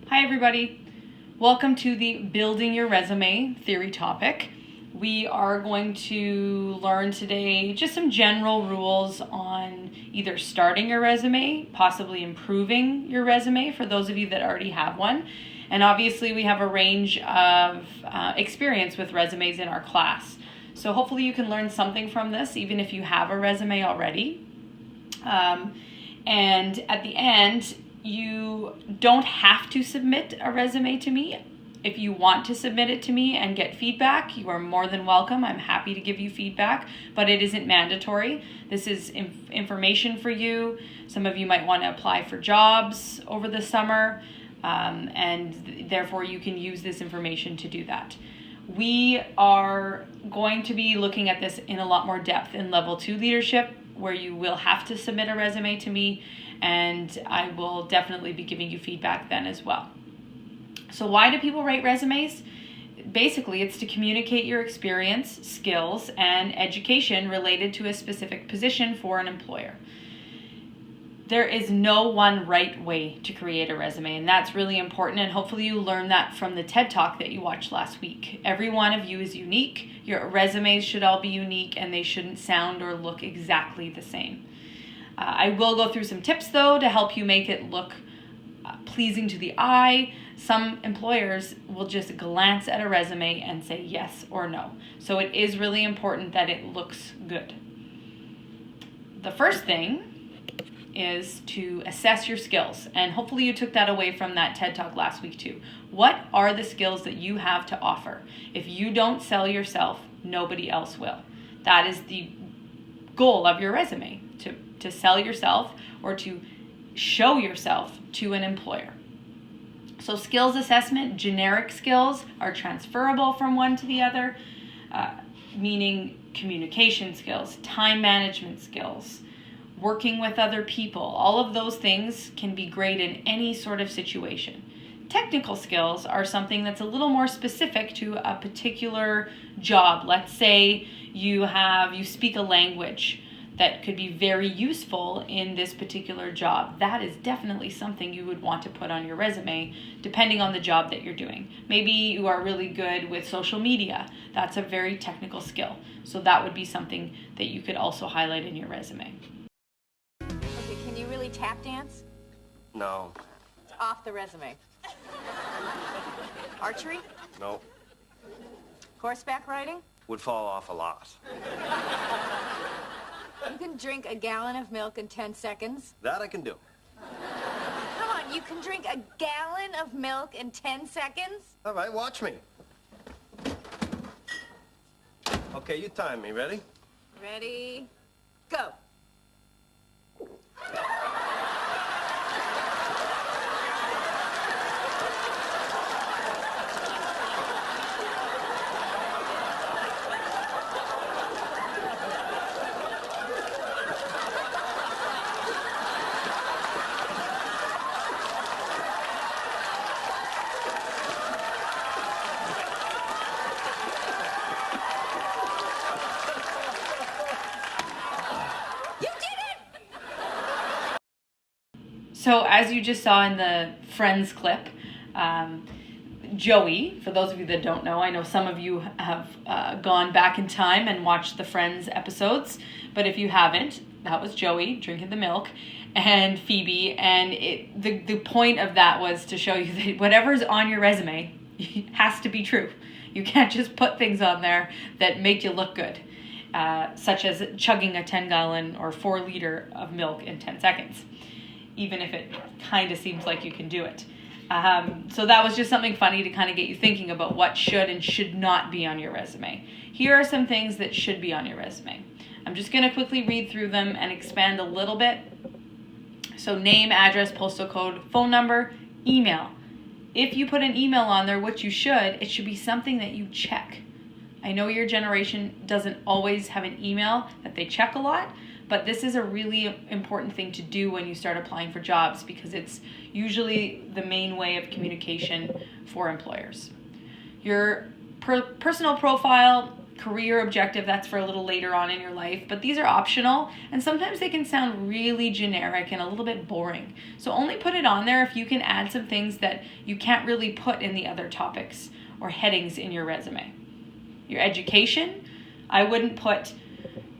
Hi everybody, welcome to the Building Your Resume theory topic. We are going to learn today just some general rules on either starting your resume, possibly improving your resume for those of you that already have one. And obviously we have a range of experience with resumes in our class. So hopefully you can learn something from this even if you have a resume already. And at the end, you don't have to submit a resume to me. If you want to submit it to me and get feedback, you are more than welcome. I'm happy to give you feedback, but it isn't mandatory. This is information for you. Some of you might want to apply for jobs over the summer, and therefore you can use this information to do that. We are going to be looking at this in a lot more depth in level 2 leadership, where you will have to submit a resume to me, and I will definitely be giving you feedback then as well. So why do people write resumes? Basically, it's to communicate your experience, skills, and education related to a specific position for an employer. There is no one right way to create a resume, and that's really important, and hopefully you learned that from the TED Talk that you watched last week. Every one of you is unique. Your resumes should all be unique, and they shouldn't sound or look exactly the same. I will go through some tips, though, to help you make it look pleasing to the eye. Some employers will just glance at a resume and say yes or no. So it is really important that it looks good. The first thing is to assess your skills. And hopefully you took that away from that TED Talk last week too. What are the skills that you have to offer? If you don't sell yourself, nobody else will. That is the goal of your resume, to sell yourself or to show yourself to an employer. So skills assessment, generic skills are transferable from one to the other, meaning communication skills, time management skills, working with other people. All of those things can be great in any sort of situation. Technical skills are something that's a little more specific to a particular job. Let's say you speak a language that could be very useful in this particular job. That is definitely something you would want to put on your resume, depending on the job that you're doing. Maybe you are really good with social media. That's a very technical skill. So that would be something that you could also highlight in your resume. Okay, can you really tap dance? No. It's off the resume. Archery? No. Horseback riding? Would fall off a lot. You can drink a gallon of milk in 10 seconds. That I can do. Come on, you can drink a gallon of milk in 10 seconds? All right, watch me. Okay, you time me. Ready? Ready, go. So as you just saw in the Friends clip, Joey, for those of you that don't know, I know some of you have gone back in time and watched the Friends episodes, but if you haven't, that was Joey drinking the milk and Phoebe, and the point of that was to show you that whatever's on your resume has to be true. You can't just put things on there that make you look good, such as chugging a 10-gallon or 4-liter of milk in 10 seconds. Even if it kind of seems like you can do it. So that was just something funny to kind of get you thinking about what should and should not be on your resume. Here are some things that should be on your resume. I'm just going to quickly read through them and expand a little bit. So name, address, postal code, phone number, email. If you put an email on there, which you should, it should be something that you check. I know your generation doesn't always have an email that they check a lot, but this is a really important thing to do when you start applying for jobs because it's usually the main way of communication for employers. Your personal profile Career objective, that's for a little later on in your life, but these are optional, and sometimes they can sound really generic and a little bit boring. So only put it on there if you can add some things that you can't really put in the other topics or headings in your resume. Your education, I wouldn't put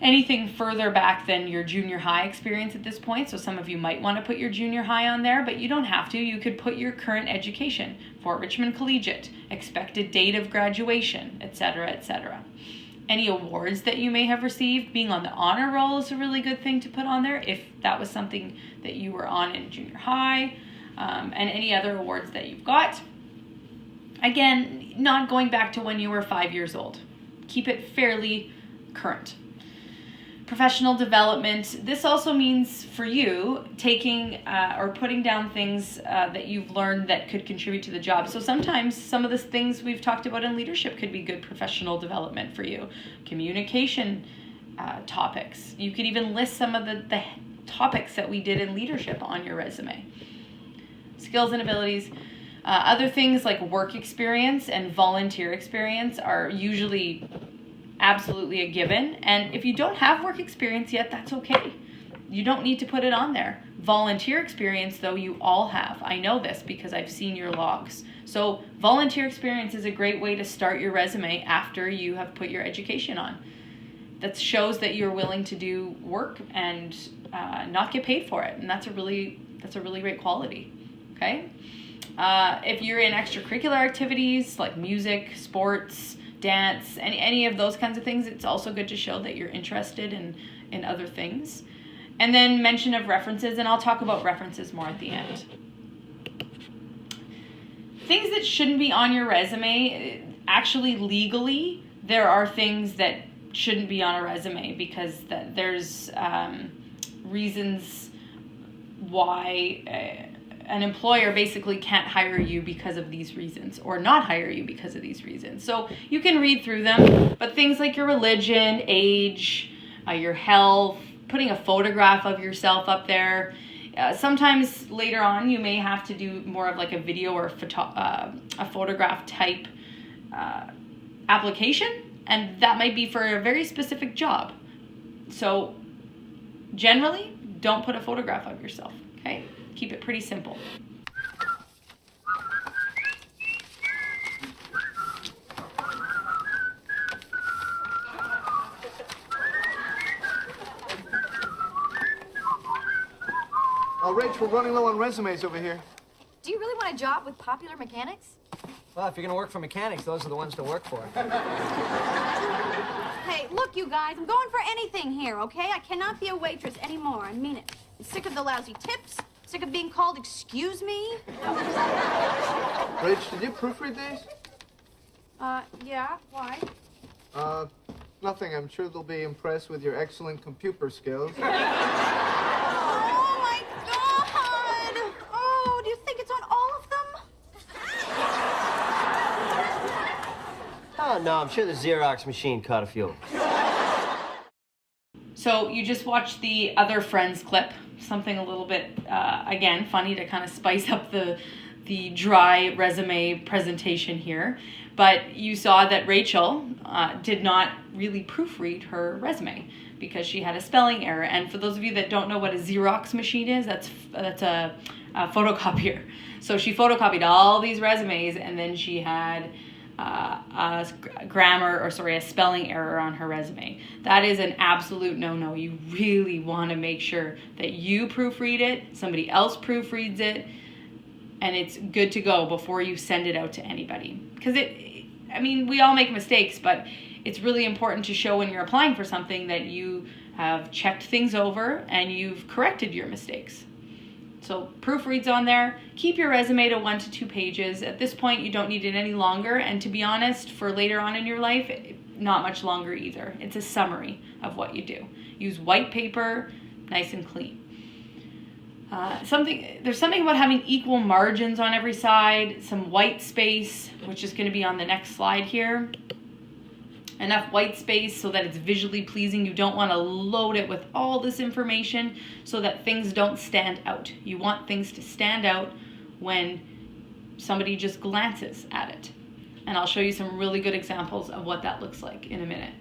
anything further back than your junior high experience at this point. So some of you might want to put your junior high on there, but you don't have to. You could put your current education, Fort Richmond Collegiate, expected date of graduation, etc., etc. Any awards that you may have received, being on the honor roll is a really good thing to put on there if that was something that you were on in junior high, and any other awards that you've got. Again, not going back to when you were 5 years old. Keep it fairly current. Professional development. This also means for you taking or putting down things that you've learned that could contribute to the job. So sometimes some of the things we've talked about in leadership could be good professional development for you. Communication topics. You could even list some of the topics that we did in leadership on your resume. Skills and abilities. Other things like work experience and volunteer experience are usually absolutely a given. And if you don't have work experience yet, that's okay. You don't need to put it on there. Volunteer experience, though, you all have. I know this because I've seen your logs. So volunteer experience is a great way to start your resume after you have put your education on. That shows that you're willing to do work and not get paid for it. And that's a really great quality. Okay? If you're in extracurricular activities like music, sports, dance, any of those kinds of things, it's also good to show that you're interested in other things. And then mention of references, and I'll talk about references more at the end. Things that shouldn't be on your resume, actually legally, there are things that shouldn't be on a resume because there's reasons why an employer basically can't hire you because of these reasons or not hire you because of these reasons. So you can read through them, but things like your religion, age, your health, putting a photograph of yourself up there. Sometimes later on you may have to do more of like a video or a photograph type application, and that might be for a very specific job. So generally, don't put a photograph of yourself, okay? Keep it pretty simple. Rach, we're running low on resumes over here. Do you really want a job with Popular Mechanics? Well, if you're gonna work for mechanics, those are the ones to work for. Hey, look, you guys, I'm going for anything here, okay? I cannot be a waitress anymore. I mean it. I'm sick of the lousy tips, sick of being called excuse me. Rach, did you proofread these? Yeah, why? Nothing. I'm sure they'll be impressed with your excellent computer skills. Oh, my God! Oh, do you think it's on all of them? Oh, no, I'm sure the Xerox machine caught a few. So you just watched the other Friends clip, something a little bit, again, funny to kind of spice up the dry resume presentation here. But you saw that Rachel did not really proofread her resume because she had a spelling error. And for those of you that don't know what a Xerox machine is, that's a photocopier. So she photocopied all these resumes, and then she had a spelling error on her resume. That is an absolute no-no. You really want to make sure that you proofread it, somebody else proofreads it, and it's good to go before you send it out to anybody. Because we all make mistakes, but it's really important to show when you're applying for something that you have checked things over and you've corrected your mistakes. So proofreads on there. Keep your resume to 1 to 2 pages. At this point, you don't need it any longer. And to be honest, for later on in your life, not much longer either. It's a summary of what you do. Use white paper, nice and clean. There's something about having equal margins on every side, some white space, which is going to be on the next slide here. Enough white space so that it's visually pleasing. You don't want to load it with all this information so that things don't stand out. You want things to stand out when somebody just glances at it. And I'll show you some really good examples of what that looks like in a minute.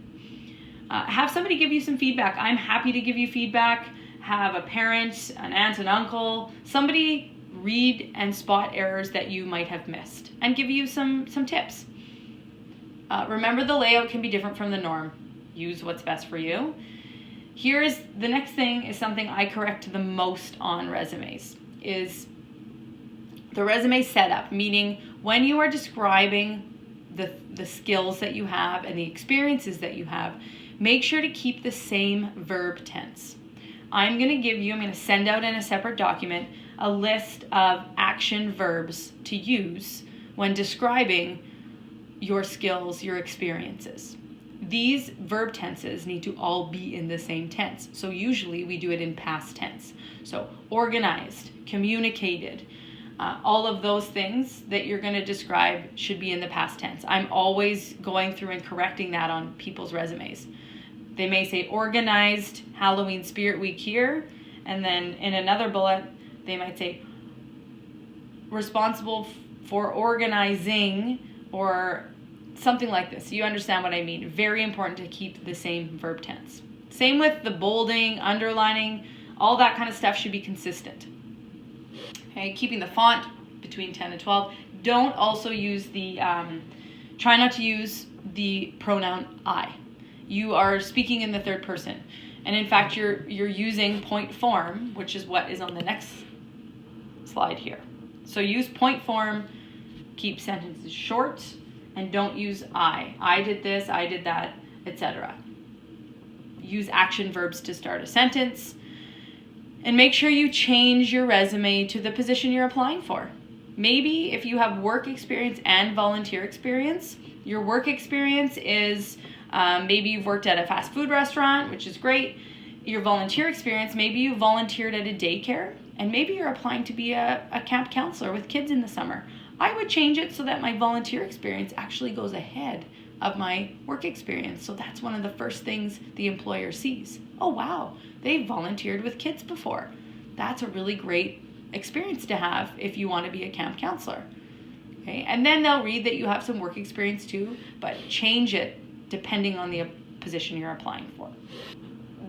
Have somebody give you some feedback. I'm happy to give you feedback. Have a parent, an aunt, an uncle, somebody read and spot errors that you might have missed and give you some tips. Remember, the layout can be different from the norm. Use what's best for you. Here's the next thing, is something I correct the most on resumes, is the resume setup, meaning when you are describing the skills that you have and the experiences that you have, make sure to keep the same verb tense. I'm going to send out in a separate document a list of action verbs to use when describing your skills, your experiences. These verb tenses need to all be in the same tense. So usually we do it in past tense. So organized, communicated, all of those things that you're going to describe should be in the past tense. I'm always going through and correcting that on people's resumes. They may say organized Halloween Spirit Week here, and then in another bullet, they might say responsible for organizing, or something like this. You understand what I mean. Very important to keep the same verb tense. Same with the bolding, underlining, all that kind of stuff should be consistent. Okay, keeping the font between 10 and 12. Don't also use try not to use the pronoun I. You are speaking in the third person. And in fact, you're using point form, which is what is on the next slide here. So use point form, keep sentences short, and don't use I. I did this, I did that, etc. Use action verbs to start a sentence. And make sure you change your resume to the position you're applying for. Maybe if you have work experience and volunteer experience, your work experience is maybe you've worked at a fast food restaurant, which is great. Your volunteer experience, maybe you volunteered at a daycare, and maybe you're applying to be a camp counselor with kids in the summer. I would change it so that my volunteer experience actually goes ahead of my work experience. So that's one of the first things the employer sees. Oh, wow, they volunteered with kids before. That's a really great experience to have if you want to be a camp counselor. Okay, and then they'll read that you have some work experience too, but change it depending on the position you're applying for.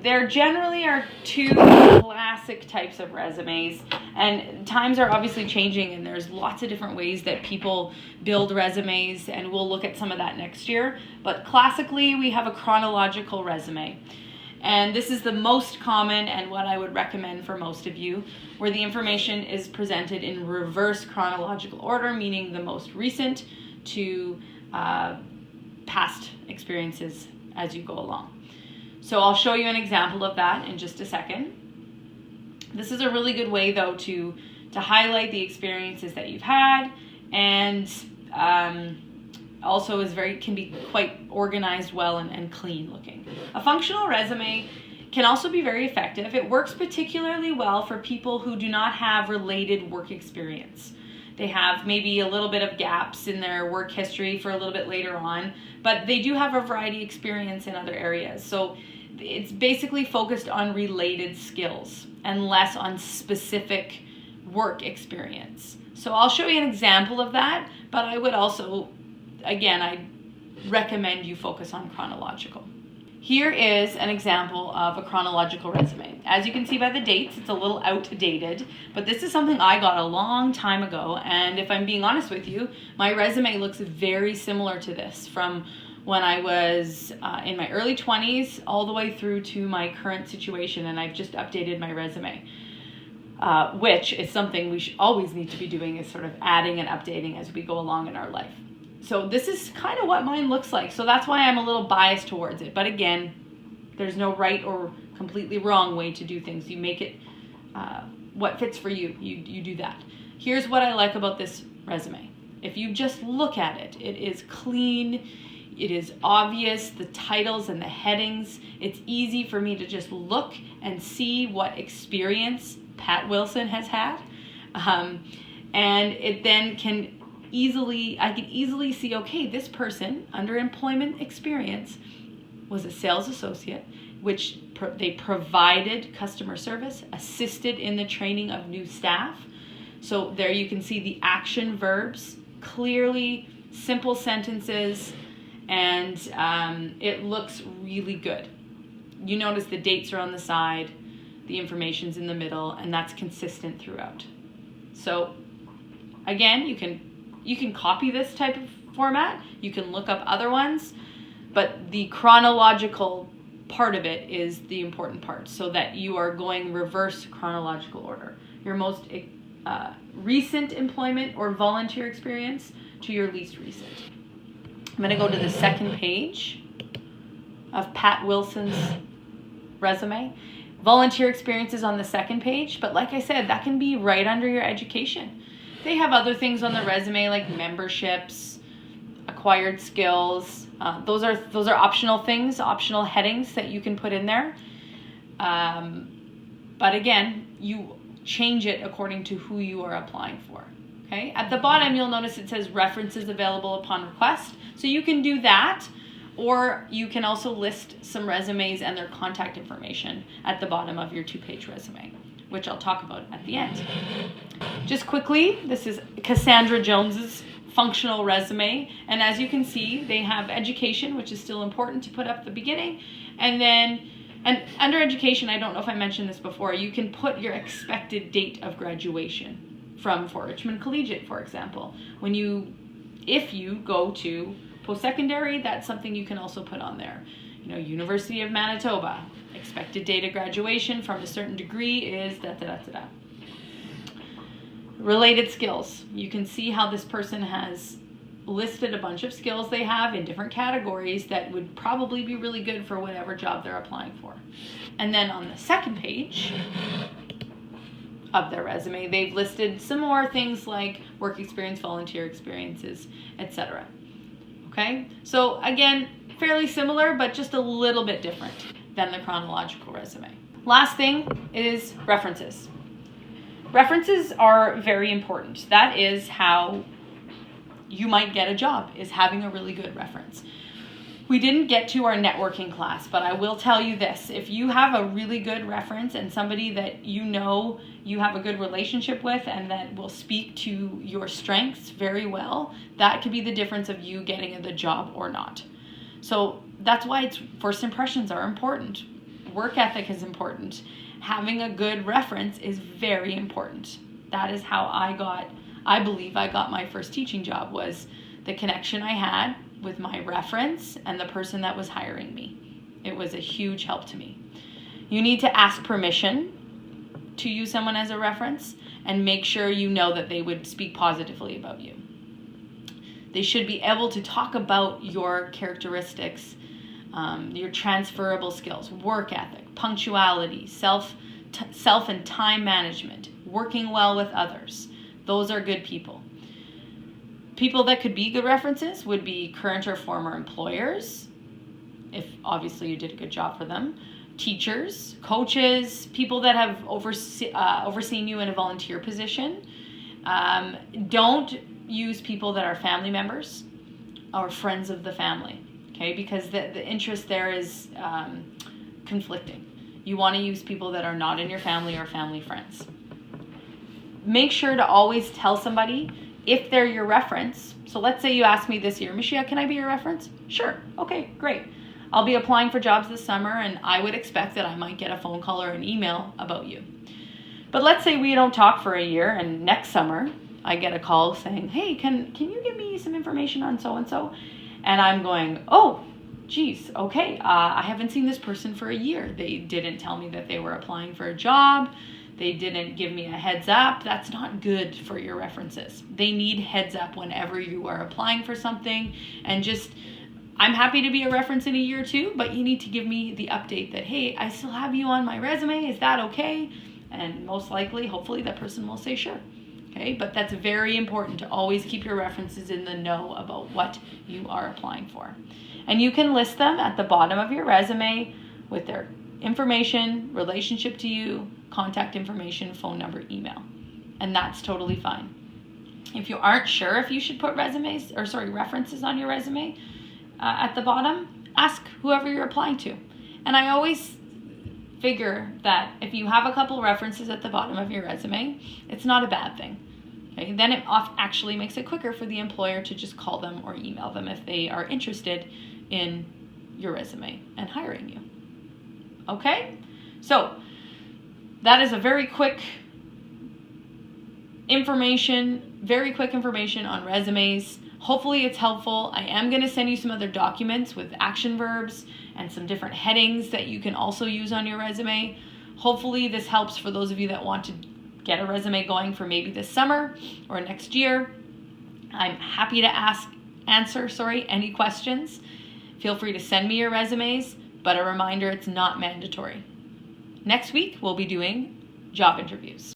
There generally are two classic types of resumes, and times are obviously changing, and there's lots of different ways that people build resumes, and we'll look at some of that next year. But classically, we have a chronological resume. And this is the most common and what I would recommend for most of you, where the information is presented in reverse chronological order, meaning the most recent to past experiences as you go along. So I'll show you an example of that in just a second. This is a really good way, though, to highlight the experiences that you've had, and also can be quite organized well and clean looking. A functional resume can also be very effective. It works particularly well for people who do not have related work experience. They have maybe a little bit of gaps in their work history for a little bit later on, but they do have a variety of experience in other areas. So it's basically focused on related skills and less on specific work experience. So I'll show you an example of that, but I would also, again, I recommend you focus on chronological. Here is an example of a chronological resume. As you can see by the dates, it's a little outdated, but this is something I got a long time ago, and if I'm being honest with you, my resume looks very similar to this from when I was in my early 20s all the way through to my current situation, and I've just updated my resume, which is something we should always need to be doing, is sort of adding and updating as we go along in our life. So this is kind of what mine looks like. So that's why I'm a little biased towards it. But again, there's no right or completely wrong way to do things. You make it what fits for you. You do that. Here's what I like about this resume. If you just look at it, it is clean. It is obvious, the titles and the headings. It's easy for me to just look and see what experience Pat Wilson has had. And it then I can easily see, okay, this person under employment experience was a sales associate, which they provided customer service, assisted in the training of new staff. So there you can see the action verbs clearly simple sentences, and it looks really good. You notice the dates are on the side, the information's in the middle, and that's consistent throughout. So again, you can copy this type of format, you can look up other ones, but the chronological part of it is the important part, so that you are going reverse chronological order. Your most recent employment or volunteer experience to your least recent. I'm going to go to the second page of Pat Wilson's resume. Volunteer experience is on the second page, but like I said, that can be right under your education. They have other things on the resume like memberships, acquired skills. Those are optional things, optional headings that you can put in there. But again, you change it according to who you are applying for. Okay. At the bottom, you'll notice it says references available upon request. So you can do that, or you can also list some resumes and their contact information at the bottom of your 2-page resume, which I'll talk about at the end. Just quickly, this is Cassandra Jones's functional resume, and as you can see, they have education, which is still important to put up at the beginning, and under education, I don't know if I mentioned this before, you can put your expected date of graduation from Fort Richmond Collegiate, for example. If you go to post-secondary, that's something you can also put on there. University of Manitoba, expected date of graduation from a certain degree is da-da-da-da-da. Related skills. You can see how this person has listed a bunch of skills they have in different categories that would probably be really good for whatever job they're applying for. And then on the second page of their resume, they've listed some more things like work experience, volunteer experiences, etc. Okay? So again, fairly similar, but just a little bit different than the chronological resume. Last thing is references. References are very important. That is how you might get a job, is having a really good reference. We didn't get to our networking class, but I will tell you this. If you have a really good reference and somebody that you know you have a good relationship with and that will speak to your strengths very well, that could be the difference of you getting the job or not. So that's why first impressions are important. Work ethic is important. Having a good reference is very important. That is how I believe I got my first teaching job, was the connection I had with my reference and the person that was hiring me. It was a huge help to me. You need to ask permission to use someone as a reference and make sure you know that they would speak positively about you. They should be able to talk about your characteristics, your transferable skills, work ethic, punctuality, self and time management, working well with others. Those are good people. People that could be good references would be current or former employers, if obviously you did a good job for them, teachers, coaches, people that have overseen you in a volunteer position. Don't use people that are family members or friends of the family, okay? Because the interest there is conflicting. You want to use people that are not in your family or family friends. Make sure to always tell somebody if they're your reference. So let's say you ask me this year, Michelle, can I be your reference? Sure. Okay, great. I'll be applying for jobs this summer, and I would expect that I might get a phone call or an email about you. But let's say we don't talk for a year, and next summer I get a call saying, hey, can you give me some information on so-and-so? And I'm going, oh, geez, okay. I haven't seen this person for a year. They didn't tell me that they were applying for a job. They didn't give me a heads up. That's not good for your references. They need heads up whenever you are applying for something. And I'm happy to be a reference in a year or two, but you need to give me the update that, hey, I still have you on my resume. Is that okay? And most likely, hopefully, that person will say sure. Okay, but that's very important to always keep your references in the know about what you are applying for. And you can list them at the bottom of your resume with their information, relationship to you, contact information, phone number, email. And that's totally fine. If you aren't sure if you should put references on your resume at the bottom, ask whoever you're applying to. And I always figure that if you have a couple references at the bottom of your resume, it's not a bad thing. Okay, then it actually makes it quicker for the employer to just call them or email them if they are interested in your resume and hiring you. Okay? So that is a very quick information on resumes. Hopefully it's helpful. I am going to send you some other documents with action verbs and some different headings that you can also use on your resume. Hopefully this helps for those of you that want to get a resume going for maybe this summer or next year. I'm happy to answer any questions. Feel free to send me your resumes, but a reminder, it's not mandatory. Next week, we'll be doing job interviews.